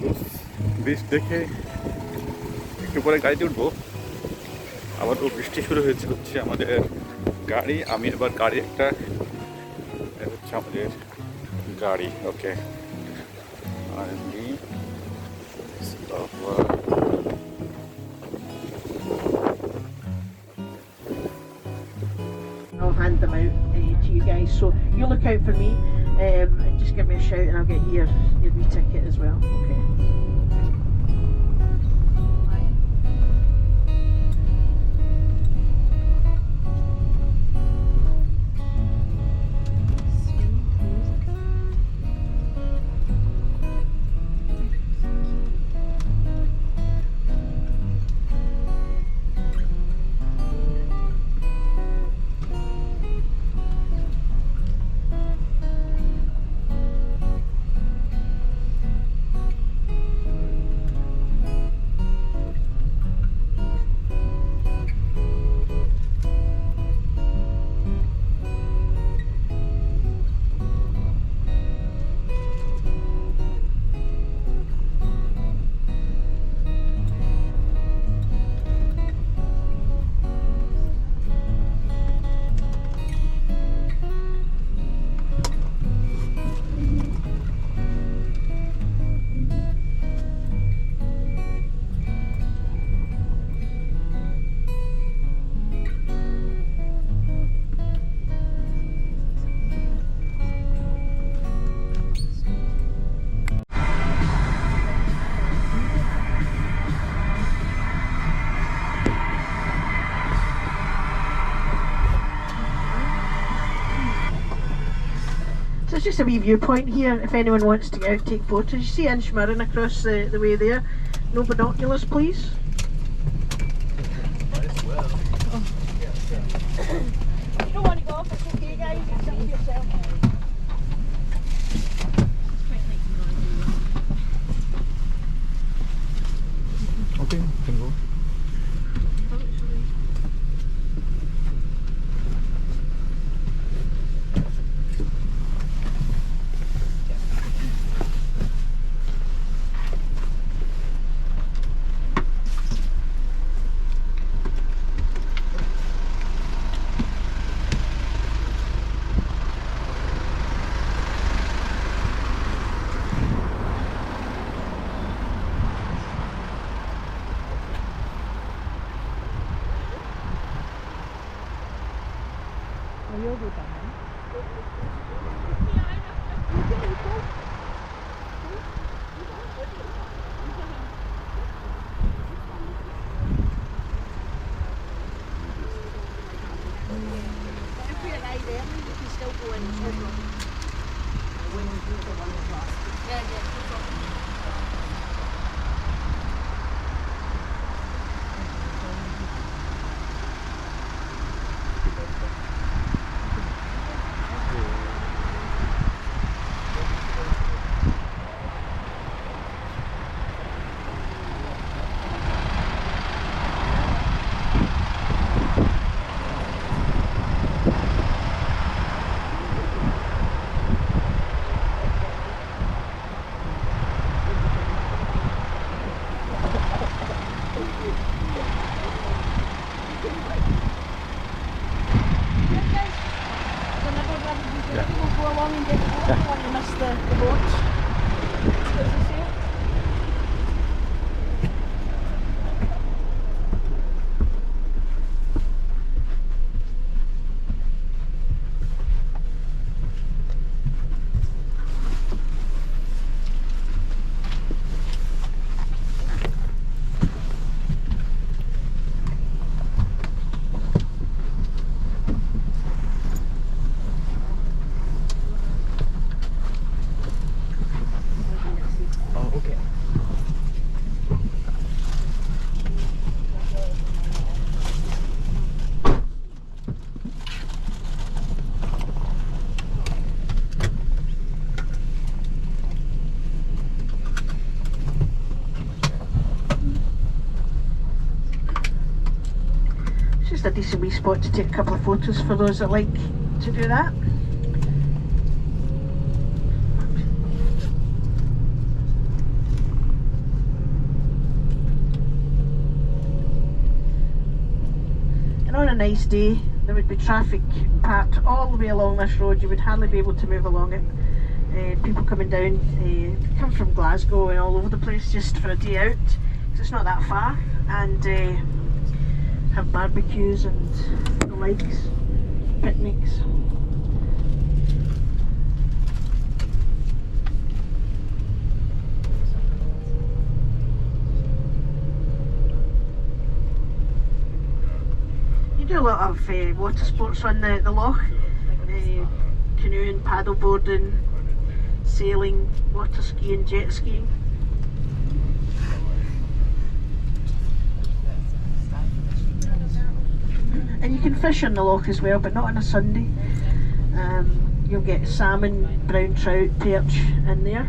Cruise beach দেখে একটু পরে গাড়িতে উঠবো। আবারও বৃষ্টি শুরু হচ্ছে আমাদের গাড়ি। আমি এবার গাড়ি একটা হচ্ছে আমাদের গাড়ি। ওকে, আমি I'll hand them out to you guys, so you look out for me and just give me a shout and I'll get your wee ticket as well. Okay. So it's just a wee viewpoint here if anyone wants to get out take photos. You see Inchmurrin across the way there. No binoculars, please. You don't want to go off, it's okay guys, it's up to yourself. Okay, can go. Just a decent wee spot to take a couple of photos for those that like to do that. on a nice day there would be traffic packed all the way along this road. You would hardly be able to move along it. People coming down, come from Glasgow and all over the place just for a day out, because it's not that far, and have barbecues and the likes, picnics. You do a lot of water sports on the loch, canoeing, paddleboarding, sailing, water skiing, jet skiing. And you can fish on the loch as well, but not on a Sunday. You'll get salmon, brown trout, perch in there.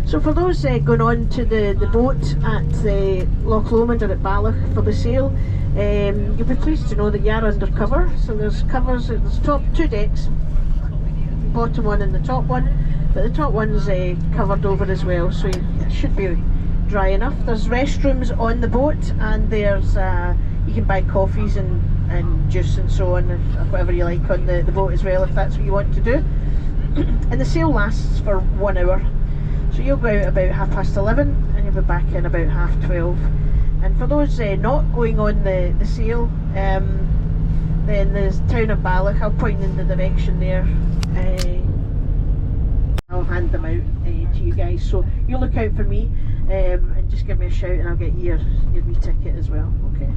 So for those going on to the boat at Loch Lomond or at Balloch for the sail, you'll be pleased to know that you are under cover. So there's covers, there's top 2 decks, bottom one and the top one, but the top one's covered over as well, so it should be dry enough. There's restrooms on the boat, and there's you can buy coffees and juice and so on, or whatever you like on the boat as well, if that's what you want to do. And the sail lasts for 1 hour. So you'll go out about 11:30 and you'll be back in about 12:30. And for those not going on the sail, then there's town of Balloch. I'll point in the direction there. I'll hand them out to you guys. So you look out for me and just give me a shout, and I'll get you your wee ticket as well. Okay.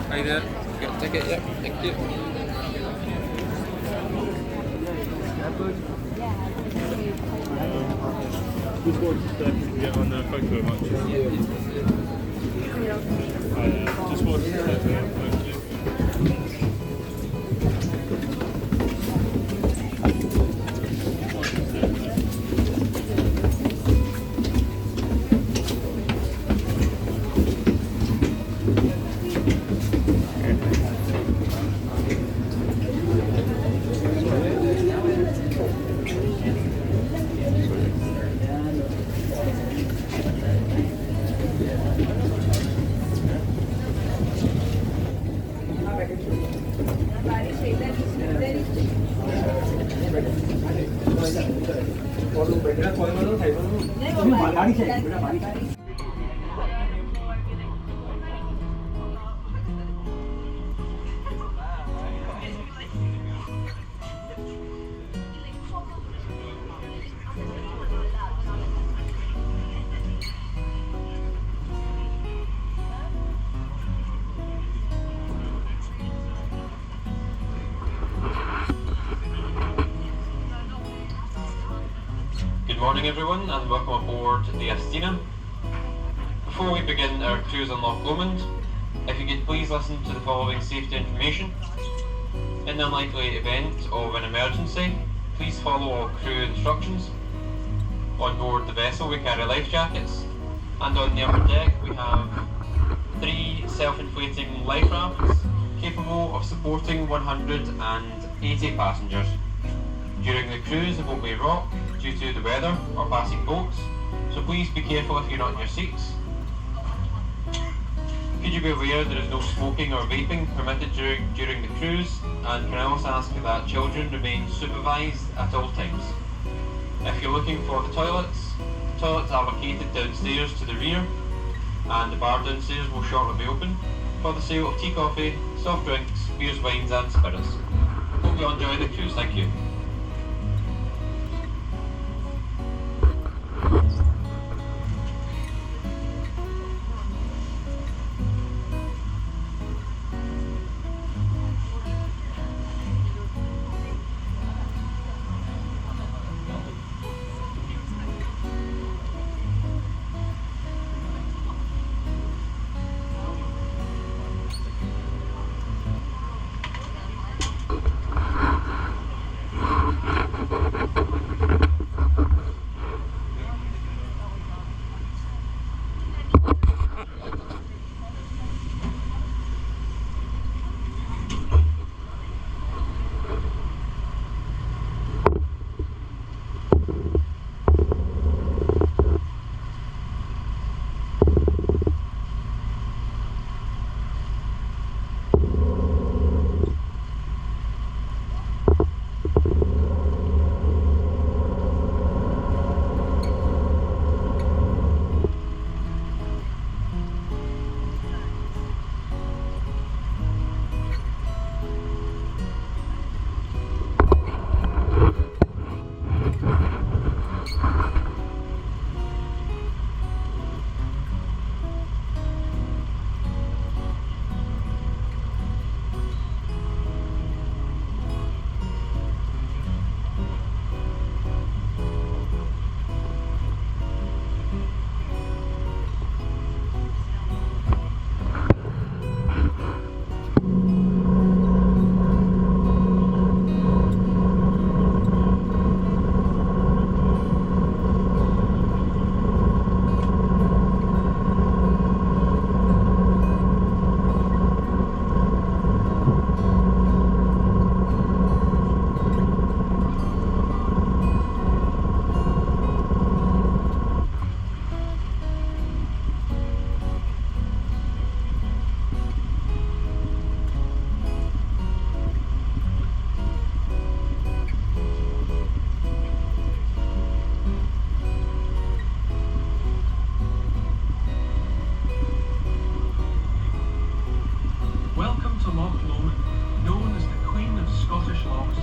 Hi there, got a ticket, yep, thank you. Which one's that you can get on the photo much? Just one thank you. morning everyone and welcome aboard the Estina. Before we begin our cruise on Loch Lomond, if you could please listen to the following safety information. In the unlikely event of an emergency, please follow all crew instructions. On board the vessel we carry life jackets, and on the upper deck we have 3 self-inflating life rafts capable of supporting 180 passengers. During the cruise the boat may rock due to the weather or passing boats, so please be careful if you're not in your seats. Could you be aware there is no smoking or vaping permitted during the cruise, and can I also ask that children remain supervised at all times. If you're looking for the toilets are located downstairs to the rear, and the bar downstairs will shortly be open for the sale of tea, coffee, soft drinks, beers, wines and spirits. Hope you enjoy the cruise, thank you. Welcome to Loch Lomond, known as the Queen of Scottish Lochs.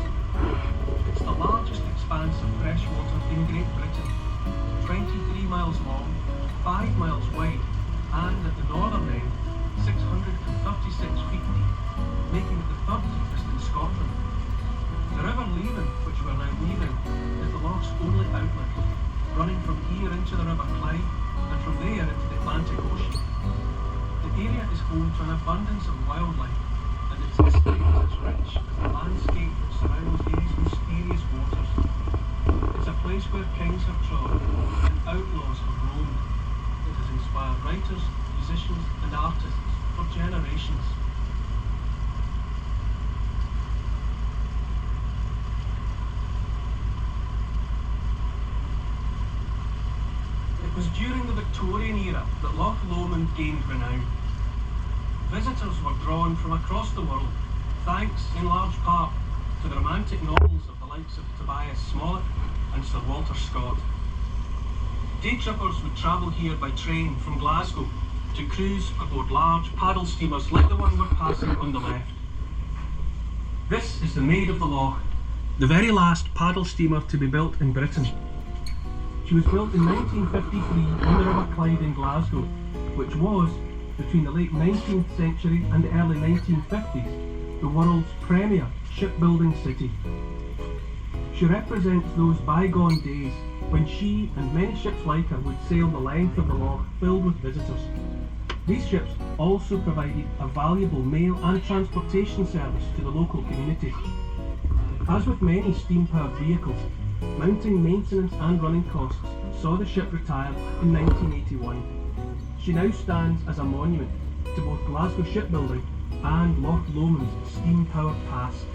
It's the largest expanse of fresh water in Great Britain, 23 miles long, 5 miles wide, and at the northern end, 636 feet deep, making it the third deepest in Scotland. The River Leven, which we're now leaving, is the loch's only outlet, running from here into the River Clyde, and from there into the Atlantic Ocean. The area is home to an abundance of wildlife, and its history is as rich as the landscape that surrounds these mysterious waters. It's a place where kings have trod and outlaws have roamed. It has inspired writers, musicians and artists for generations. It was during the Victorian era that Loch Lomond gained renown. Visitors were drawn from across the world, thanks in large part to the romantic novels of the likes of Tobias Smollett and Sir Walter Scott. Day trippers would travel here by train from Glasgow to cruise aboard large paddle steamers like the one we're passing on the left. This is the Maid of the Loch, the very last paddle steamer to be built in Britain. She was built in 1953 on the River Clyde in Glasgow, which was, between the late 19th century and the early 1950s, the world's premier shipbuilding city. She represents those bygone days when she and many ships like her would sail the length of the loch filled with visitors. These ships also provided a valuable mail and transportation service to the local communities. As with many steam-powered vehicles, mounting maintenance and running costs saw the ship retire in 1981. She now stands as a monument to both Glasgow shipbuilding and Loch Lomond's steam-powered past.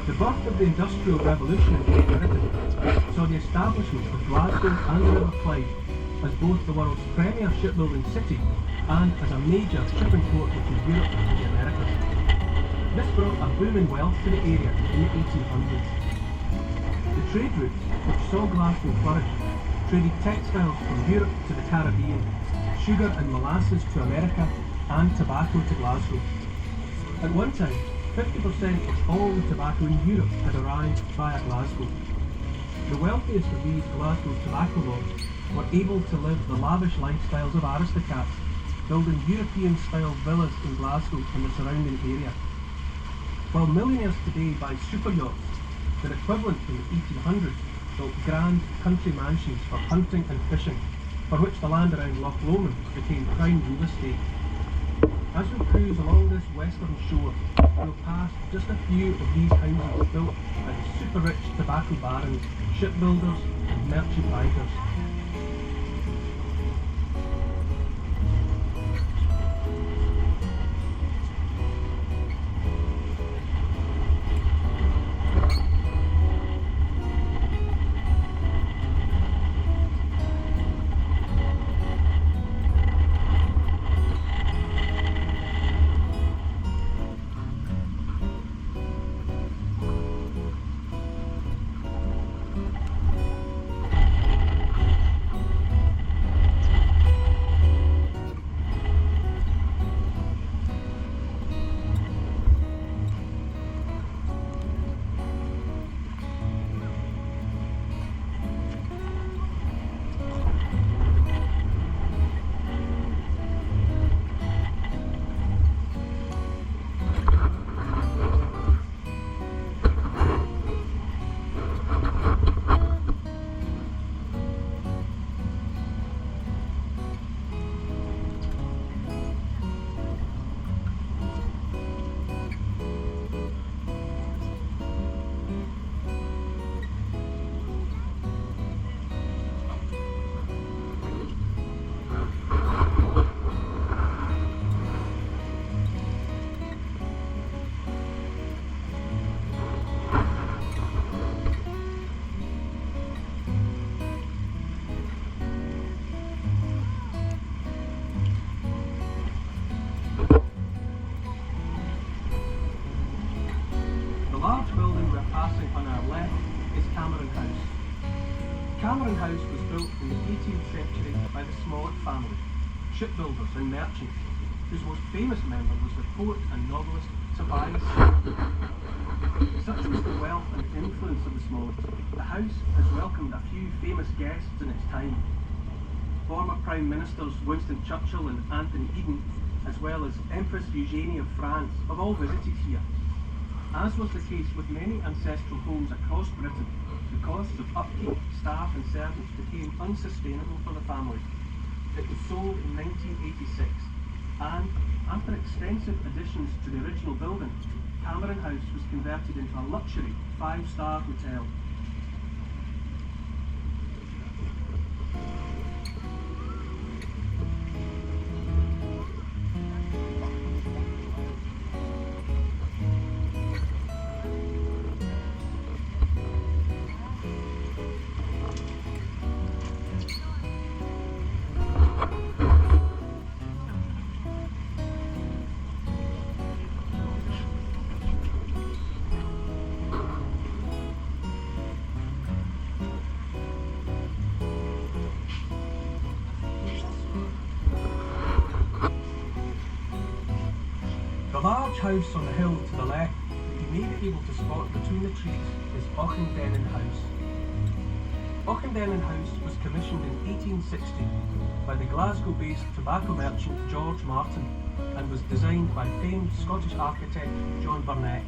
The birth of the Industrial Revolution in Great Britain saw the establishment of Glasgow and the River Clyde as both the world's premier shipbuilding city and as a major shipping port between Europe and the Americas. This brought a boom in wealth to the area in the 1800s. The trade route, which saw Glasgow flourish, traded textiles from Europe to the Caribbean, sugar and molasses to America, and tobacco to Glasgow. At one time, 50% of all the tobacco in Europe had arrived via Glasgow. The wealthiest of these Glasgow tobacco lords were able to live the lavish lifestyles of aristocrats, building European-style villas in Glasgow and the surrounding area. While millionaires today buy super yachts, their equivalent in the 1800s built grand country mansions for hunting and fishing, for which the land around Loch Lomond became prime real estate. As we cruise along this western shore, we'll pass just a few of these houses built by the super-rich tobacco barons, shipbuilders and merchant bankers. Cameron House was built in the 18th century by the Smollett family, shipbuilders and merchants, whose most famous member was the poet and novelist Tobias. Such was the wealth and influence of the Smolletts, the house has welcomed a few famous guests in its time. Former Prime Ministers Winston Churchill and Anthony Eden, as well as Empress Eugenie of France, have all visited here. As was the case with many ancestral homes across Britain, the costs of upkeep, staff and servants became unsustainable for the family. It was sold in 1986, and after extensive additions to the original building, Cameron House was converted into a luxury 5-star hotel. house on the hill to the left that you may be able to spot between the trees is Auchendennin House. Auchendennin House was commissioned in 1860 by the Glasgow-based tobacco merchant George Martin and was designed by famed Scottish architect John Burnet.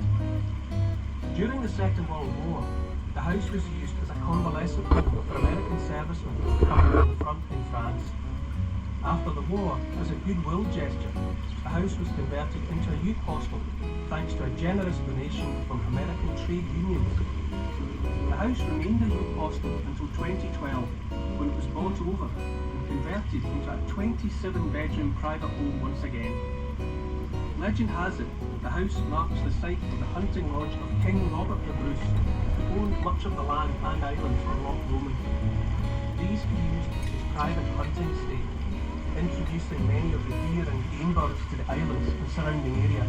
During the Second World War, the house was used as a convalescent home for American servicemen coming from the front in France. After the war, as a goodwill gesture, the house was converted into a youth hostel thanks to a generous donation from American trade unions. The house remained a youth hostel until 2012, when it was bought over and converted into a 27-bedroom private home once again. Legend has it, the house marks the site of the hunting lodge of King Robert the Bruce, who owned much of the land and islands on Loch Lomond. These he used as his private hunting estate, introducing many of the deer and game birds to the islands and surrounding area.